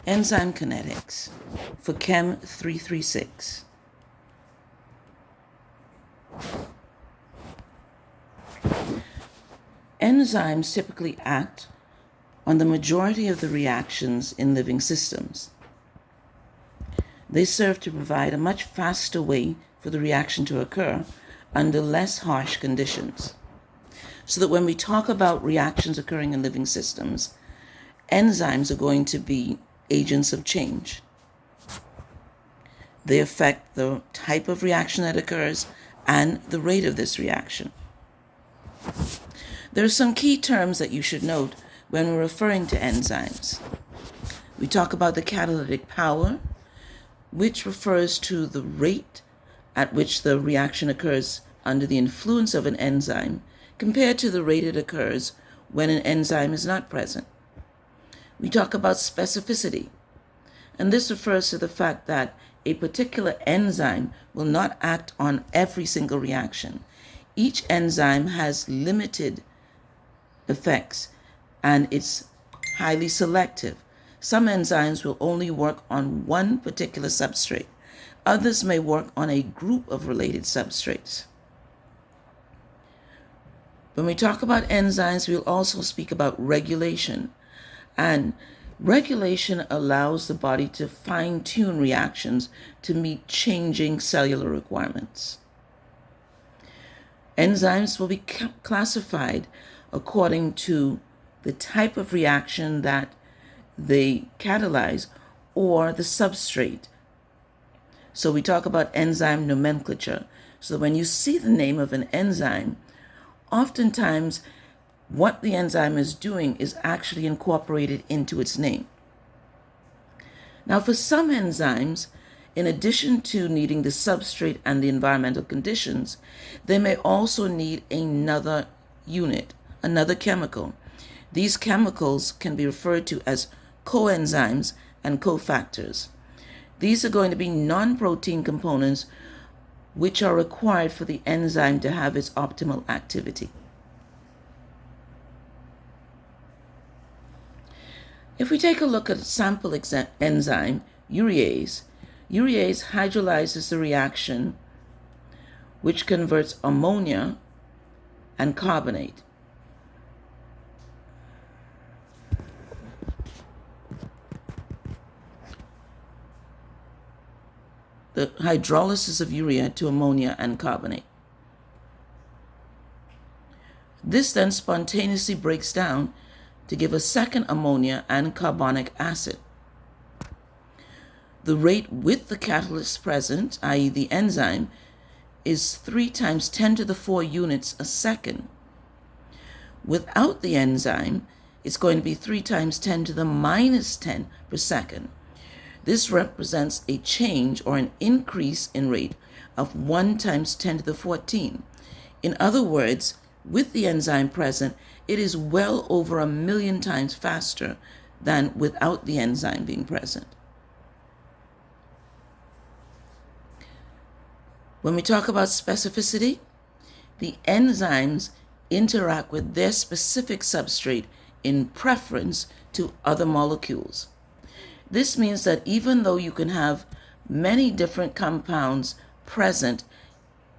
Enzyme Kinetics for CHEM336. Enzymes typically act on the majority of the reactions in living systems. They serve to provide a much faster way for the reaction to occur under less harsh conditions. So that when we talk about reactions occurring in living systems, enzymes are going to be agents of change. They affect the type of reaction that occurs and the rate of this reaction. There are some key terms that you should note when we're referring to enzymes. We talk about the catalytic power, which refers to the rate at which the reaction occurs under the influence of an enzyme compared to the rate it occurs when an enzyme is not present. We talk about specificity, and this refers to the fact that a particular enzyme will not act on every single reaction. Each enzyme has limited effects, and it's highly selective. Some enzymes will only work on one particular substrate. Others may work on a group of related substrates. When we talk about enzymes, we'll also speak about regulation. And regulation allows the body to fine-tune reactions to meet changing cellular requirements. Enzymes will be classified according to the type of reaction that they catalyze or the substrate. So we talk about enzyme nomenclature. So when you see the name of an enzyme, oftentimes what the enzyme is doing is actually incorporated into its name. Now, for some enzymes, in addition to needing the substrate and the environmental conditions, they may also need another unit, another chemical. These chemicals can be referred to as coenzymes and cofactors. These are going to be non-protein components which are required for the enzyme to have its optimal activity. If we take a look at a sample enzyme, urease hydrolyzes the reaction which converts ammonia and carbonate. The hydrolysis of urea to ammonia and carbonate. This then spontaneously breaks down to give a second ammonia and carbonic acid. The rate with the catalyst present, i.e. the enzyme, is 3 times 10 to the 4 units a second. Without the enzyme, it's going to be 3 times 10 to the minus 10 per second. This represents a change or an increase in rate of 1 times 10 to the 14. In other words, with the enzyme present, it is well over 1 million times faster than without the enzyme being present. When we talk about specificity, the enzymes interact with their specific substrate in preference to other molecules. This means that even though you can have many different compounds present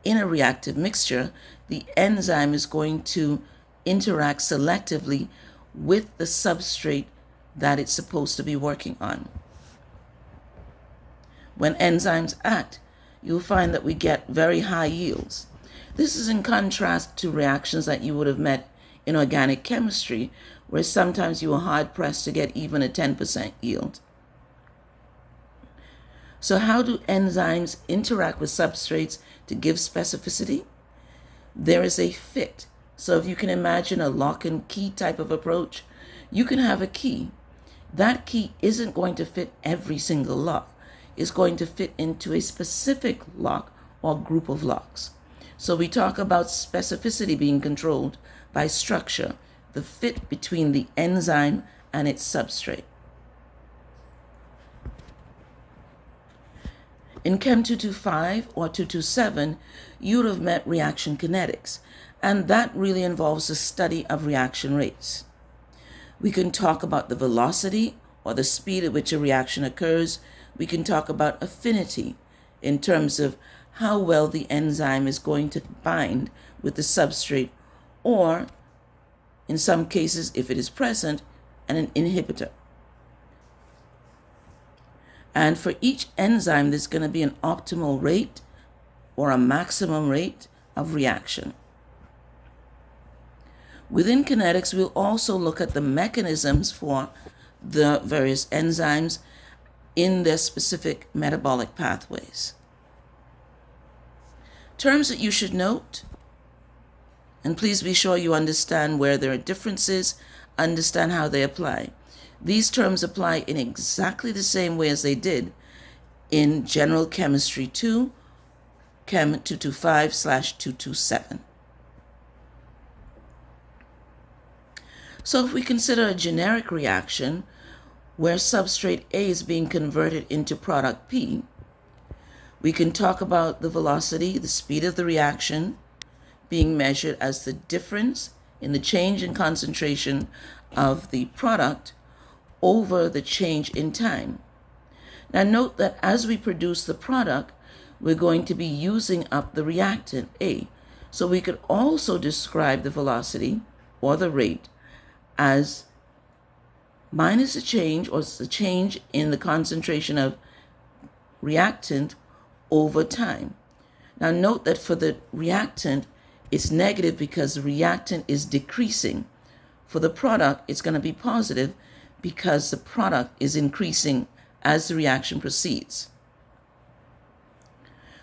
in a reactive mixture, the enzyme is going to interact selectively with the substrate that it's supposed to be working on. When enzymes act, you'll find that we get very high yields. This is in contrast to reactions that you would have met in organic chemistry, where sometimes you are hard-pressed to get even a 10% yield. So how do enzymes interact with substrates to give specificity? There is a fit. So if you can imagine a lock and key type of approach, you can have a key. That key isn't going to fit every single lock. It's going to fit into a specific lock or group of locks. So we talk about specificity being controlled by structure, the fit between the enzyme and its substrate. In Chem 225 or 227, you would have met reaction kinetics, and that really involves the study of reaction rates. We can talk about the velocity or the speed at which a reaction occurs. We can talk about affinity in terms of how well the enzyme is going to bind with the substrate, or in some cases, if it is present, an inhibitor. And for each enzyme, there's going to be an optimal rate or a maximum rate of reaction. Within kinetics, we'll also look at the mechanisms for the various enzymes in their specific metabolic pathways. Terms that you should note, and please be sure you understand where there are differences, understand how they apply. These terms apply in exactly the same way as they did in General Chemistry 2, Chem 225/227. So if we consider a generic reaction where substrate A is being converted into product P, we can talk about the velocity, the speed of the reaction, being measured as the difference in the change in concentration of the product over the change in time. Now note that as we produce the product, we're going to be using up the reactant A. So we could also describe the velocity or the rate as minus the change, or the change in the concentration of reactant over time. Now note that for the reactant, it's negative because the reactant is decreasing. For the product, it's going to be positive because the product is increasing as the reaction proceeds.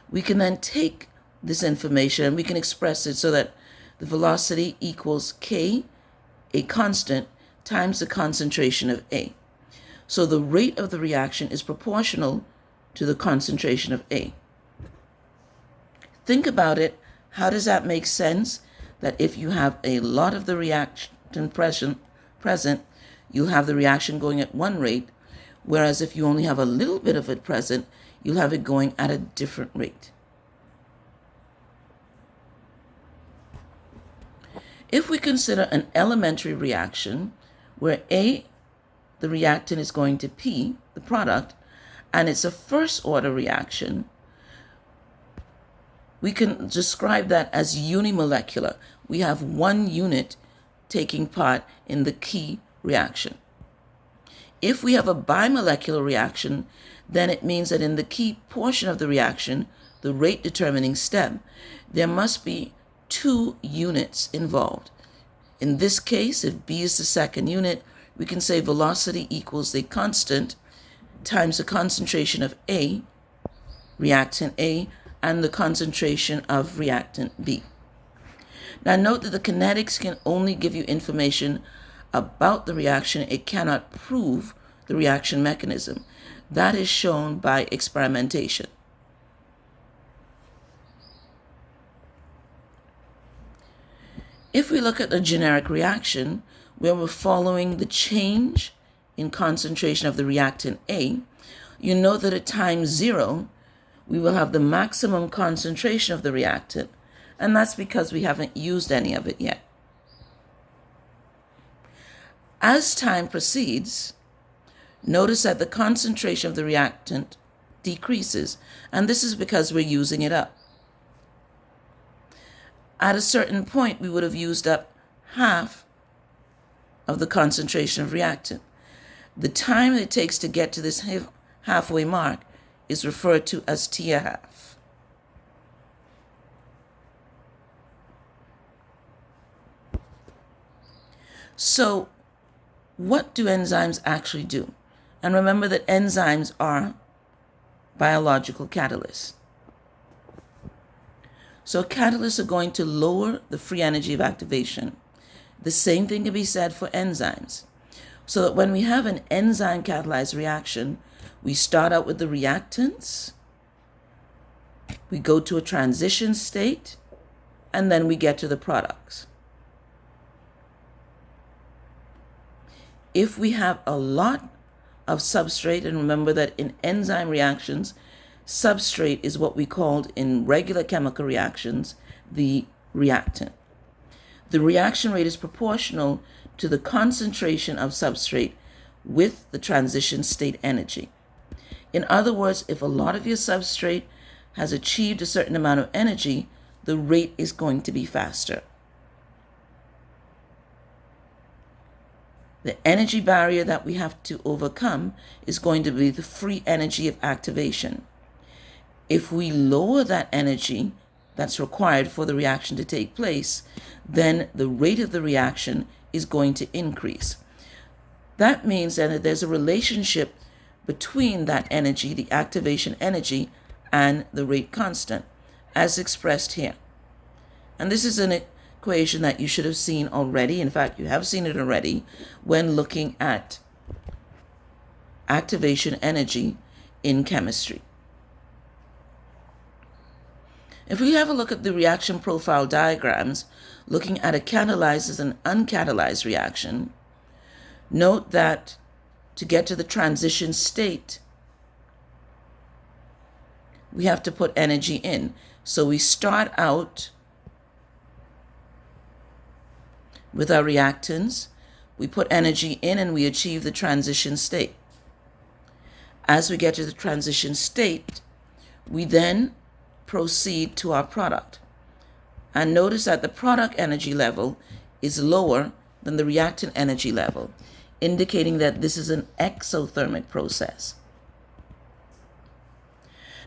We can then take this information and we can express it so that the velocity equals K, a constant, times the concentration of A. So the rate of the reaction is proportional to the concentration of A. Think about it. How does that make sense? That if you have a lot of the reaction present, you'll have the reaction going at one rate, whereas if you only have a little bit of it present, you'll have it going at a different rate. If we consider an elementary reaction where A, the reactant, is going to P, the product, and it's a first order reaction, we can describe that as unimolecular. We have one unit taking part in the key reaction. If we have a bimolecular reaction, then it means that in the key portion of the reaction, the rate determining step, there must be 2 units involved. In this case, if B is the second unit, we can say velocity equals a constant times the concentration of A, reactant A, and the concentration of reactant B. Now note that the kinetics can only give you information about the reaction. It cannot prove the reaction mechanism. That is shown by experimentation. If we look at a generic reaction where we're following the change in concentration of the reactant A, you know that at time 0, we will have the maximum concentration of the reactant, and that's because we haven't used any of it yet. As time proceeds, notice that the concentration of the reactant decreases, and this is because we're using it up. At a certain point, we would have used up half of the concentration of reactant. The time it takes to get to this halfway mark is referred to as T1/2. So, what do enzymes actually do? And remember that enzymes are biological catalysts. So catalysts are going to lower the free energy of activation. The same thing can be said for enzymes. So that when we have an enzyme catalyzed reaction, we start out with the reactants, we go to a transition state, and then we get to the products. If we have a lot of substrate, and remember that in enzyme reactions, substrate is what we called in regular chemical reactions the reactant. The reaction rate is proportional to the concentration of substrate with the transition state energy. In other words, if a lot of your substrate has achieved a certain amount of energy, the rate is going to be faster. The energy barrier that we have to overcome is going to be the free energy of activation. If we lower that energy that's required for the reaction to take place, then the rate of the reaction is going to increase. That means that there's a relationship between that energy, the activation energy, and the rate constant, as expressed here. And this is an equation that you should have seen already. In fact, you have seen it already when looking at activation energy in chemistry. If we have a look at the reaction profile diagrams, looking at a catalyzed and uncatalyzed reaction, note that to get to the transition state, we have to put energy in. So we start out with our reactants, we put energy in and we achieve the transition state. As we get to the transition state, we then proceed to our product. And notice that the product energy level is lower than the reactant energy level, indicating that this is an exothermic process.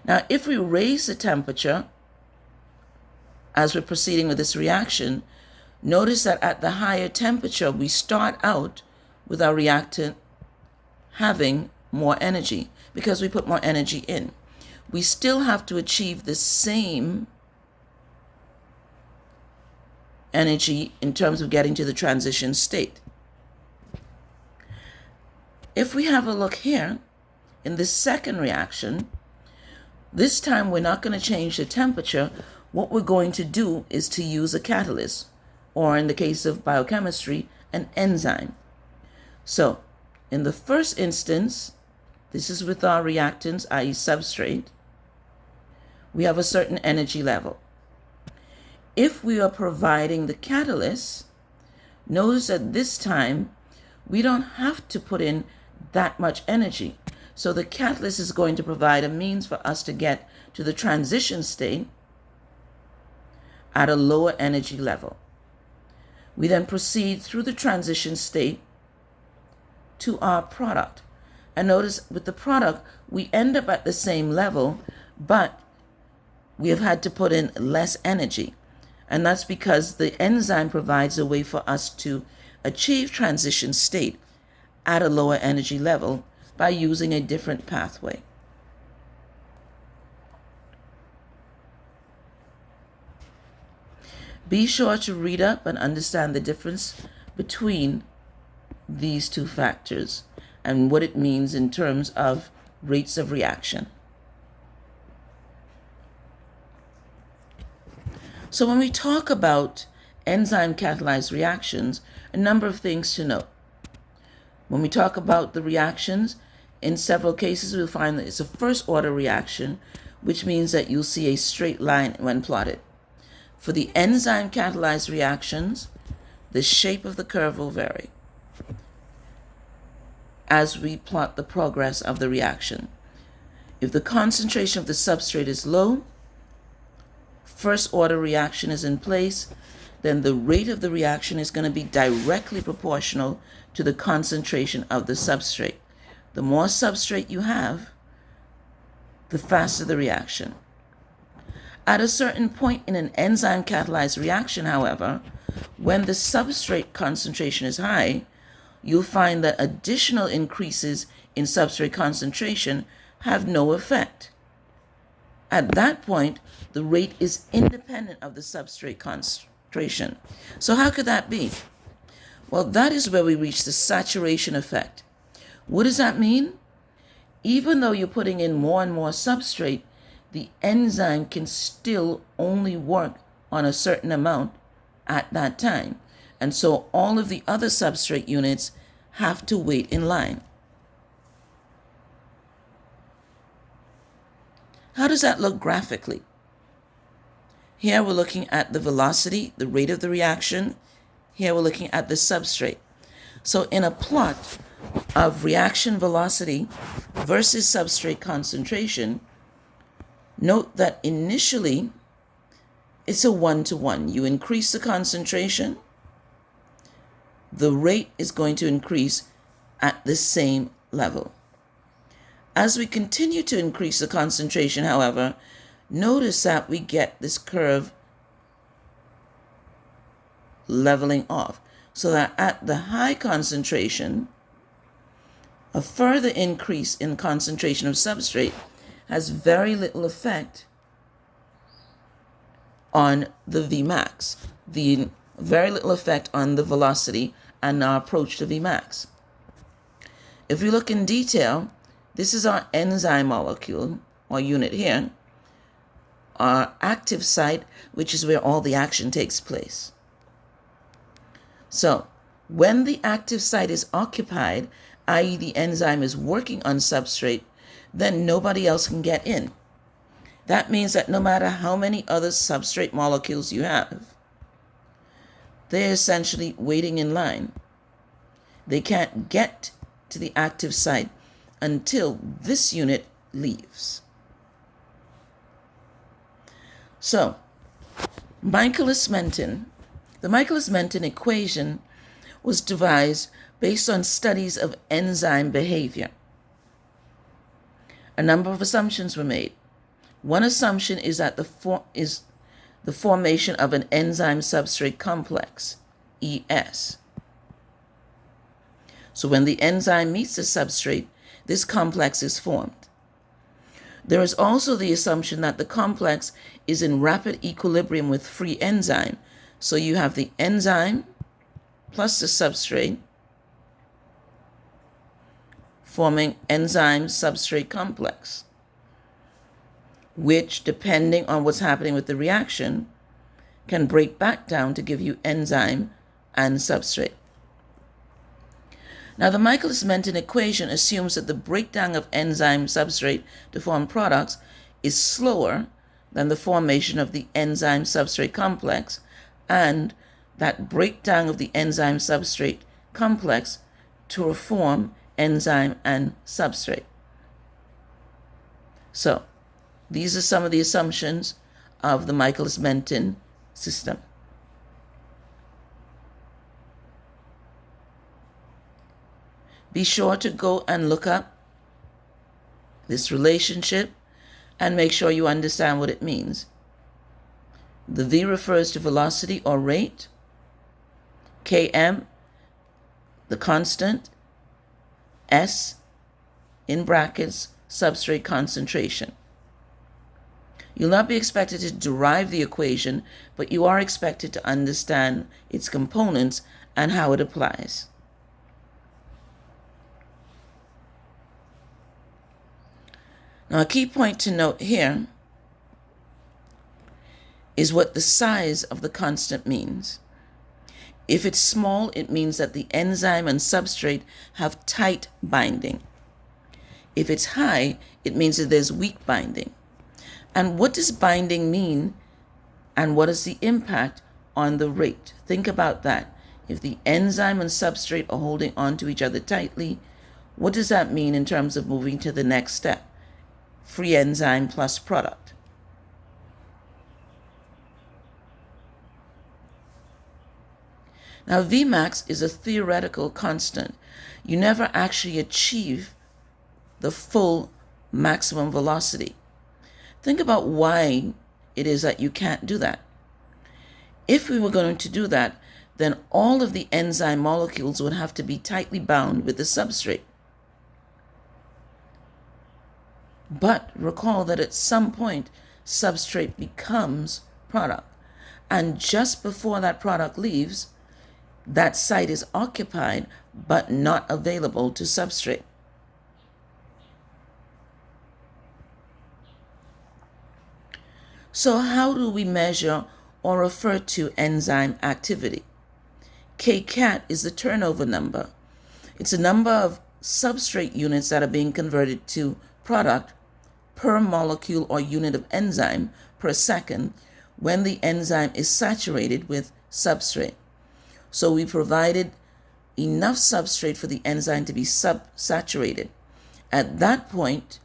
Now, if we raise the temperature as we're proceeding with this reaction, notice that at the higher temperature, we start out with our reactant having more energy because we put more energy in. We still have to achieve the same energy in terms of getting to the transition state. If we have a look here, in this second reaction, this time we're not going to change the temperature. What we're going to do is to use a catalyst, or in the case of biochemistry, an enzyme. So, in the first instance, this is with our reactants, i.e. substrate, we have a certain energy level. If we are providing the catalyst, notice that this time we don't have to put in that much energy. So the catalyst is going to provide a means for us to get to the transition state at a lower energy level. We then proceed through the transition state to our product. And notice with the product, we end up at the same level, but we have had to put in less energy. And that's because the enzyme provides a way for us to achieve transition state at a lower energy level by using a different pathway. Be sure to read up and understand the difference between these two factors and what it means in terms of rates of reaction. So when we talk about enzyme catalyzed reactions, a number of things to note. When we talk about the reactions, in several cases we'll find that it's a first order reaction, which means that you'll see a straight line when plotted. For the enzyme catalyzed reactions, the shape of the curve will vary as we plot the progress of the reaction. If the concentration of the substrate is low, first order reaction is in place, then the rate of the reaction is going to be directly proportional to the concentration of the substrate. The more substrate you have, the faster the reaction. At a certain point in an enzyme catalyzed reaction, however, when the substrate concentration is high, you'll find that additional increases in substrate concentration have no effect. At that point, the rate is independent of the substrate concentration. So how could that be? Well, that is where we reach the saturation effect. What does that mean? Even though you're putting in more and more substrate, the enzyme can still only work on a certain amount at that time. And so all of the other substrate units have to wait in line. How does that look graphically? Here we're looking at the velocity, the rate of the reaction. Here we're looking at the substrate. So in a plot, of reaction velocity versus substrate concentration, note that initially it's a 1-to-1. You increase the concentration, the rate is going to increase at the same level. As we continue to increase the concentration, however, notice that we get this curve leveling off, so that at the high concentration, a further increase in concentration of substrate has very little effect on the Vmax, very little effect on the velocity and our approach to Vmax. If we look in detail, this is our enzyme molecule or unit here, our active site, which is where all the action takes place. So when the active site is occupied, i.e. the enzyme is working on substrate, then nobody else can get in. That means that no matter how many other substrate molecules you have, they're essentially waiting in line. They can't get to the active site until this unit leaves. So, the Michaelis-Menten equation was devised based on studies of enzyme behavior. A number of assumptions were made. One assumption is that the formation of an enzyme substrate complex, ES. So when the enzyme meets the substrate, this complex is formed. There is also the assumption that the complex is in rapid equilibrium with free enzyme. So you have the enzyme plus the substrate forming enzyme substrate complex, which, depending on what's happening with the reaction, can break back down to give you enzyme and substrate. Now, the Michaelis-Menten equation assumes that the breakdown of enzyme substrate to form products is slower than the formation of the enzyme substrate complex, and that breakdown of the enzyme substrate complex to form enzyme and substrate. So, these are some of the assumptions of the Michaelis-Menten system. Be sure to go and look up this relationship and make sure you understand what it means. The V refers to velocity or rate, Km, the constant, S, in brackets, substrate concentration. You'll not be expected to derive the equation, but you are expected to understand its components and how it applies. Now, a key point to note here is what the size of the constant means. If it's small, it means that the enzyme and substrate have tight binding. If it's high, it means that there's weak binding. And what does binding mean, and what is the impact on the rate? Think about that. If the enzyme and substrate are holding on to each other tightly, what does that mean in terms of moving to the next step? Free enzyme plus product. Now, Vmax is a theoretical constant. You never actually achieve the full maximum velocity. Think about why it is that you can't do that. If we were going to do that, then all of the enzyme molecules would have to be tightly bound with the substrate. But recall that at some point, substrate becomes product. And just before that product leaves, that site is occupied but not available to substrate. So how do we measure or refer to enzyme activity? Kcat is the turnover number. It's a number of substrate units that are being converted to product per molecule or unit of enzyme per second when the enzyme is saturated with substrate. So we provided enough substrate for the enzyme to be saturated. At that point,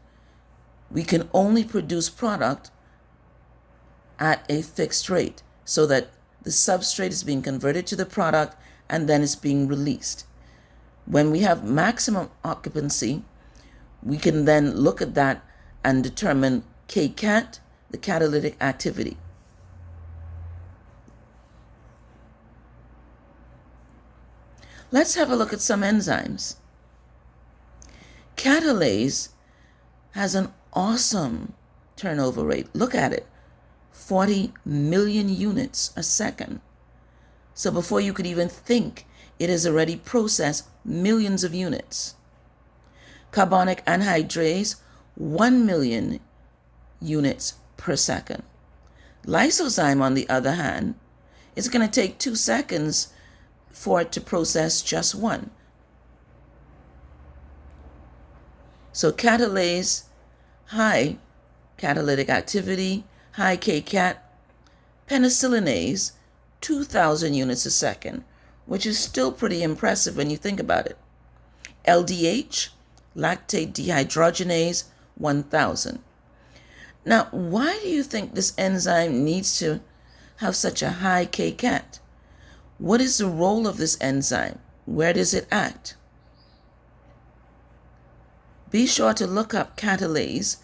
we can only produce product at a fixed rate so that the substrate is being converted to the product and then it's being released. When we have maximum occupancy, we can then look at that and determine kcat, the catalytic activity. Let's have a look at some enzymes. Catalase has an awesome turnover rate. Look at it, 40 million units a second. So before you could even think, it has already processed millions of units. Carbonic anhydrase, 1 million units per second. Lysozyme, on the other hand, is going to take 2 seconds for it to process just one. So catalase, high catalytic activity, high kcat. Penicillinase, 2,000 units a second, which is still pretty impressive when you think about it. LDH, lactate dehydrogenase, 1,000. Now, why do you think this enzyme needs to have such a high kcat? What is the role of this enzyme? Where does it act? Be sure to look up catalase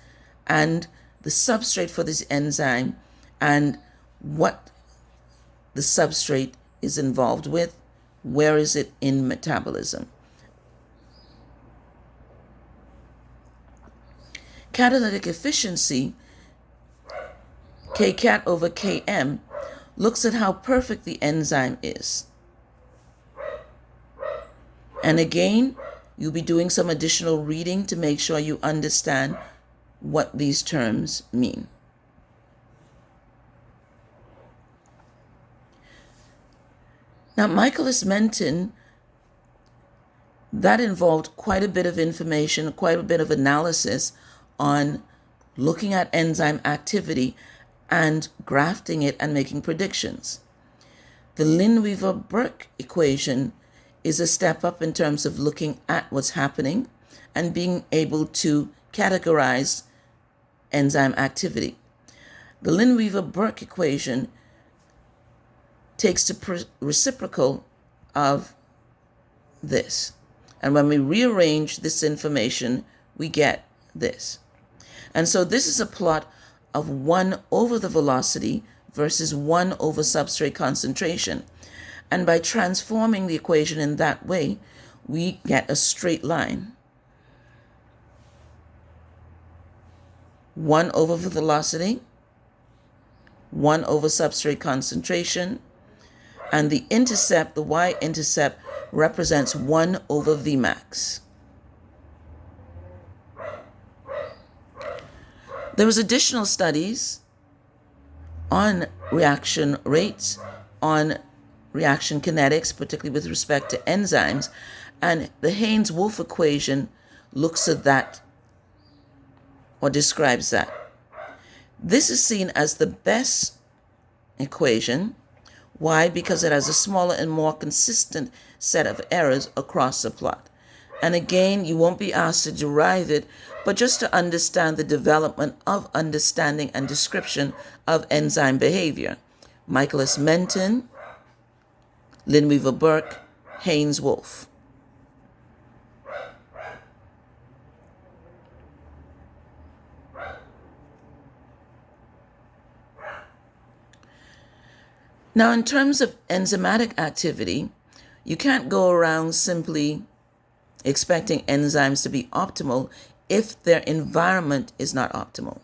and the substrate for this enzyme and what the substrate is involved with. Where is it in metabolism? Catalytic efficiency, kcat over km, looks at how perfect the enzyme is. And again, you'll be doing some additional reading to make sure you understand what these terms mean. Now, Michaelis-Menten, that involved quite a bit of information, quite a bit of analysis on looking at enzyme activity and grafting it and making predictions. The Lineweaver-Burke equation is a step up in terms of looking at what's happening and being able to categorize enzyme activity. The Lineweaver-Burke equation takes the reciprocal of this. And when we rearrange this information, we get this. And so this is a plot of 1 over the velocity versus 1 over substrate concentration. And by transforming the equation in that way, we get a straight line. 1 over the velocity, 1 over substrate concentration, and the intercept, the y-intercept, represents 1 over Vmax. There was additional studies on reaction rates, on reaction kinetics, particularly with respect to enzymes, and the Haynes-Wolff equation looks at that or describes that. This is seen as the best equation. Why? Because it has a smaller and more consistent set of errors across the plot. And again, you won't be asked to derive it, but just to understand the development of understanding and description of enzyme behavior. Michaelis-Menten, Lineweaver-Burke, Haynes-Wolff. Now, in terms of enzymatic activity, you can't go around simply expecting enzymes to be optimal if their environment is not optimal.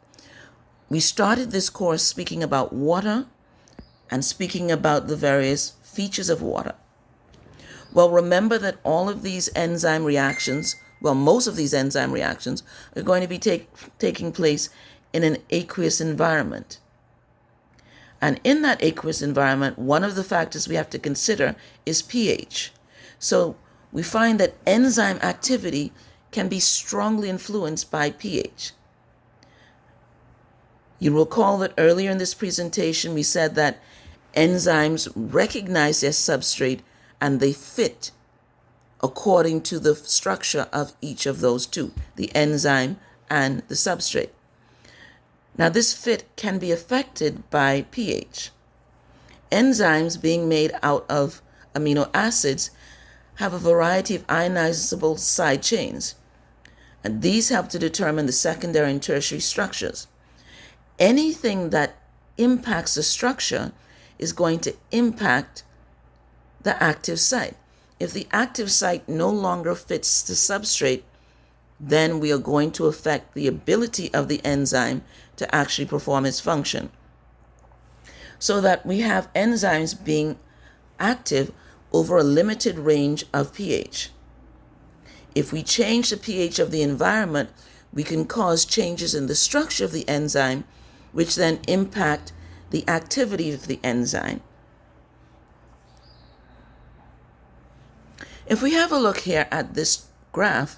We started this course speaking about water and speaking about the various features of water. Well, remember that all of these enzyme reactions, most of these enzyme reactions are going to be taking place in an aqueous environment. And in that aqueous environment, one of the factors we have to consider is pH. So we find that enzyme activity can be strongly influenced by pH. You recall that earlier in this presentation, we said that enzymes recognize their substrate and they fit according to the structure of each of those two, the enzyme and the substrate. Now, this fit can be affected by pH. Enzymes, being made out of amino acids, have a variety of ionizable side chains, and these help to determine the secondary and tertiary structures. Anything that impacts the structure is going to impact the active site. If the active site no longer fits the substrate, then we are going to affect the ability of the enzyme to actually perform its function. So that we have enzymes being active over a limited range of pH. If we change the pH of the environment, we can cause changes in the structure of the enzyme, which then impact the activity of the enzyme. If we have a look here at this graph,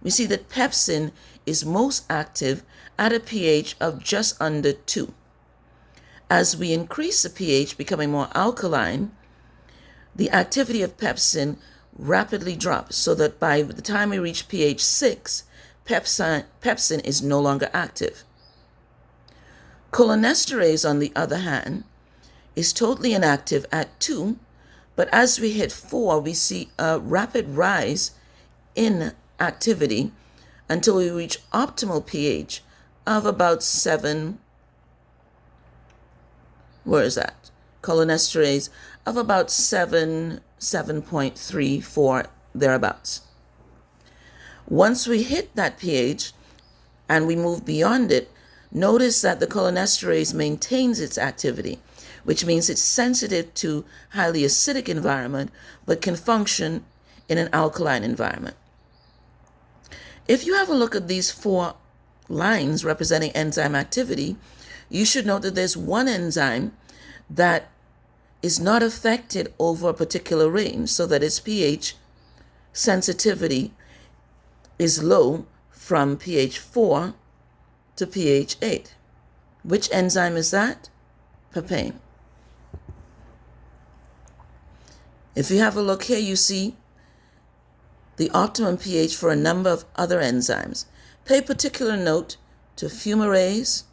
we see that pepsin is most active at a pH of just under 2. As we increase the pH, becoming more alkaline, the activity of pepsin rapidly drops, so that by the time we reach pH 6, pepsin is no longer active. Cholinesterase, on the other hand, is totally inactive at 2, but as we hit 4, we see a rapid rise in activity until we reach optimal pH of about 7. Where is that? Cholinesterase of about 7.34, thereabouts. Once we hit that pH and we move beyond it, notice that the cholinesterase maintains its activity, which means it's sensitive to highly acidic environment, but can function in an alkaline environment. If you have a look at these 4 lines representing enzyme activity, you should note that there's one enzyme that is not affected over a particular range, so that its pH sensitivity is low from pH 4 to pH 8. Which enzyme is that? Papain. If you have a look here, you see the optimum pH for a number of other enzymes. Pay particular note to fumarase,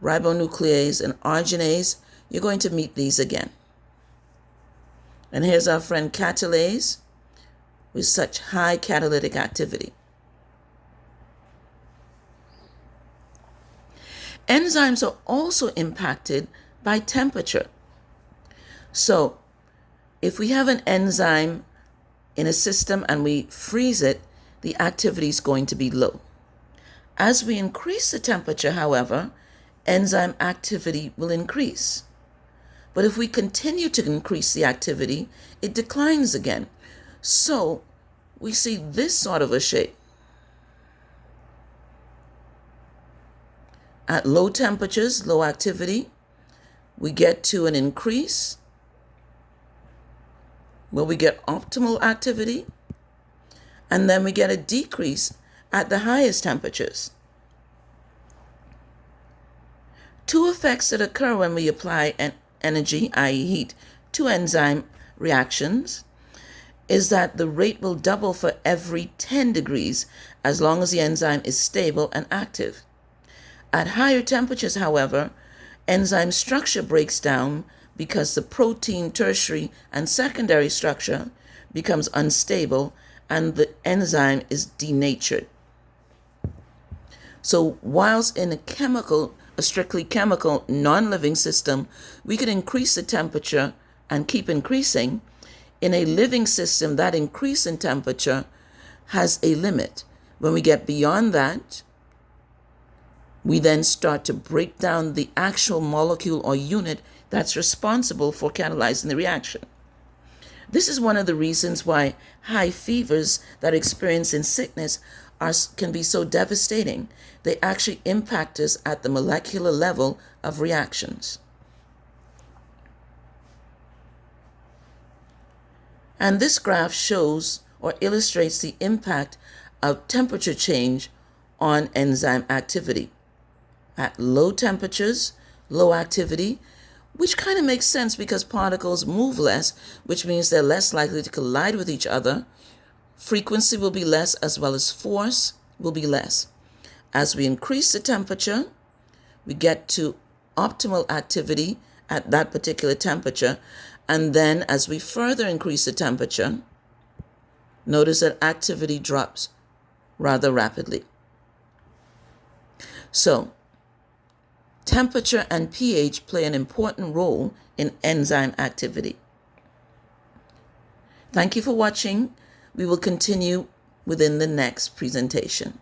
ribonuclease, and arginase. You're going to meet these again. And here's our friend catalase with such high catalytic activity. Enzymes are also impacted by temperature. So if we have an enzyme in a system and we freeze it, the activity is going to be low. As we increase the temperature, however, enzyme activity will increase. But if we continue to increase the activity, it declines again. So we see this sort of a shape. At low temperatures, low activity, we get to an increase where we get optimal activity, and then we get a decrease at the highest temperatures. 2 effects that occur when we apply an energy, i.e. heat, to enzyme reactions is that the rate will double for every 10 degrees as long as the enzyme is stable and active. At higher temperatures, however, enzyme structure breaks down because the protein tertiary and secondary structure becomes unstable and the enzyme is denatured. So whilst in a strictly chemical, non-living system, we could increase the temperature and keep increasing. In a living system, that increase in temperature has a limit. When we get beyond that, we then start to break down the actual molecule or unit that's responsible for catalyzing the reaction. This is one of the reasons why high fevers that are experienced in sickness can be so devastating. They actually impact us at the molecular level of reactions. And this graph shows or illustrates the impact of temperature change on enzyme activity. At low temperatures, low activity, which kind of makes sense because particles move less, which means they're less likely to collide with each other, frequency will be less as well as force will be less. As we increase the temperature, we get to optimal activity at that particular temperature. And then as we further increase the temperature, notice that activity drops rather rapidly. So, temperature and pH play an important role in enzyme activity. Thank you for watching. We will continue within the next presentation.